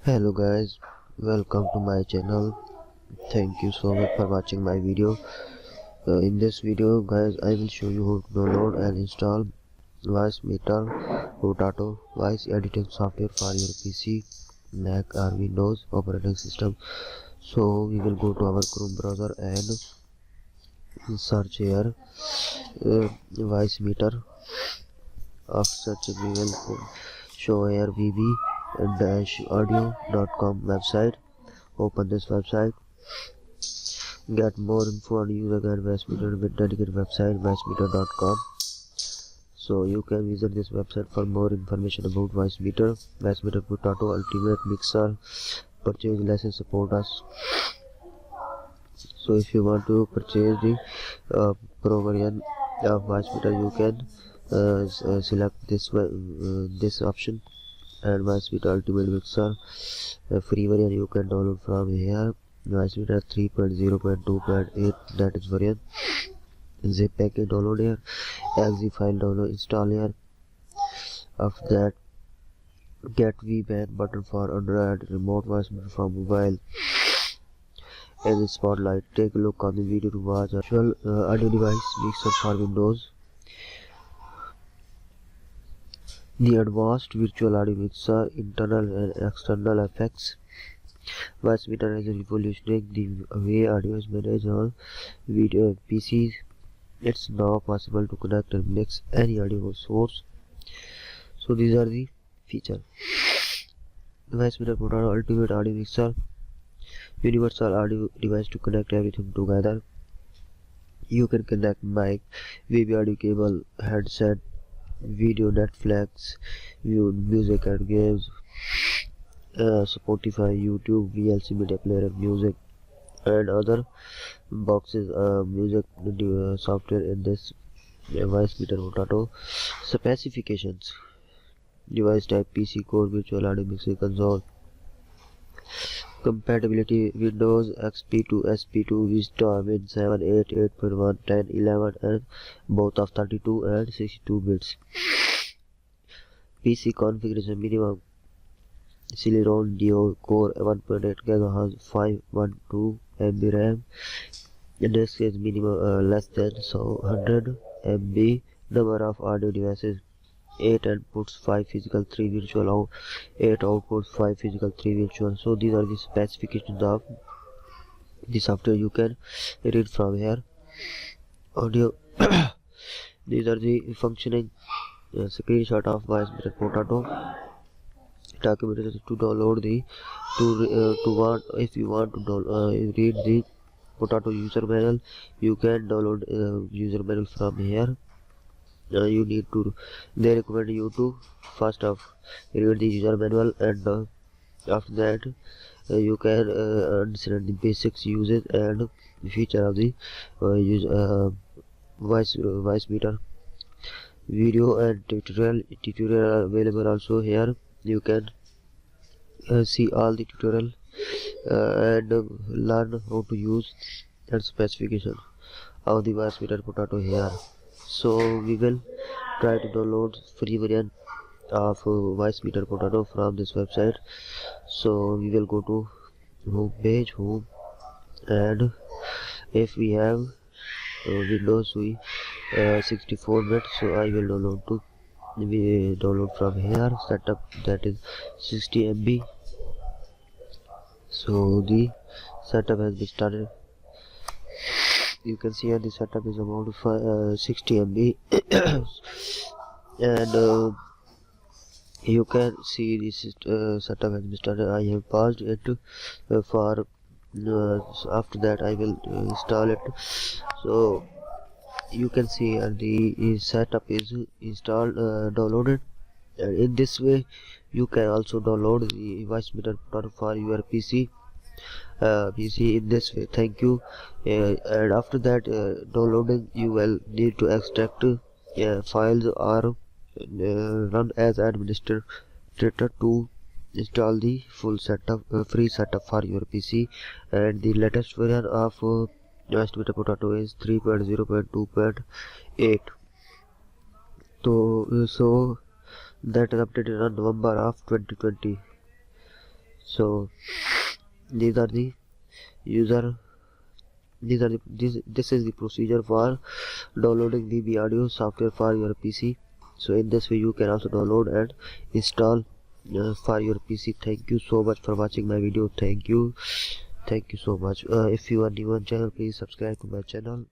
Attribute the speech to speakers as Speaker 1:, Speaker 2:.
Speaker 1: Hello guys, welcome to my channel. Thank you so much for watching my video. In this video guys, I will show you how to download and install Voicemeeter Potato voice editing software for your PC, Mac or Windows operating system. So we will go to our Chrome browser and search here Voicemeeter. After searching we will show here vb-audio.com website. Open this website. Get more info on user guide Voicemeeter with dedicated website voicemeeter.com. So you can visit this website for more information about Voicemeeter Potato Ultimate Mixer. Purchase license support us. So if you want to purchase the pro version of Voicemeeter, you can select this option, and Voicemeeter Ultimate Mixer free version you can download from here. Voicemeeter 3.0.2.8 that is variant. Zip package download here, exe file download, install here. After that, get VPN button for Android, remote Voicemeeter from mobile, and the spotlight. Take a look on the video to watch actual audio device mixer for Windows. The advanced virtual audio mixer, internal and external effects. Voicemeeter is revolutionizing the way audio is managed on video PCs. It's now possible to connect and mix any audio source. So these are the features. Voicemeeter Potato Ultimate Audio Mixer, universal audio device to connect everything together. You can connect mic, VB audio cable, headset, video, Netflix, view music and games, Spotify, YouTube, VLC media player, music, and other boxes music software in this Voicemeeter Potato. Specifications: device type PC, core, virtual audio mixing console. Compatibility: Windows XP to SP2, Vista, Win 7, 8, 8.1, 10, 11, and both of 32 and 62 bits. PC configuration: minimum Celeron Duo Core 1.8 GHz, 512 MB RAM. Disk is minimum less than 100 MB. Number of audio devices: 8 inputs, 5 physical, 3 virtual, 8 outputs, 5 physical, 3 virtual. So these are the specifications of the software. You can read from here. Audio. These are the functioning screenshot of Voicemeeter Potato. Documentation to download the if you want to read the Potato user manual, you can download user manual from here. They recommend you to first off read the user manual, and after that you can understand the basics, uses, and feature of the Voicemeeter. Video and tutorial are available also here. You can see all the tutorial and learn how to use and specification of the Voicemeeter Potato here. So we will try to download free version of Voicemeeter Potato from this website. So we will go to home page, and if we have Windows 64-bit, so I will download from here. Setup, that is 60 MB. So the setup has been started. You can see here the setup is about 60 MB and you can see this setup has been started. I have paused it for after that I will install it. So you can see the setup is installed, downloaded, and in this way you can also download the Voicemeeter Potato for your PC in this way. Thank you. And after that downloading, you will need to extract files or run as administrator to install the full setup, free setup for your PC. And the latest version of Voicemeeter Potato is 3.0.2.8. So that is updated on November of 2020. So these are the user this is the procedure for downloading the audio software for your PC. So in this way you can also download and install for your PC. Thank you so much for watching my video. Thank you so much. If you are new on channel, please subscribe to my channel.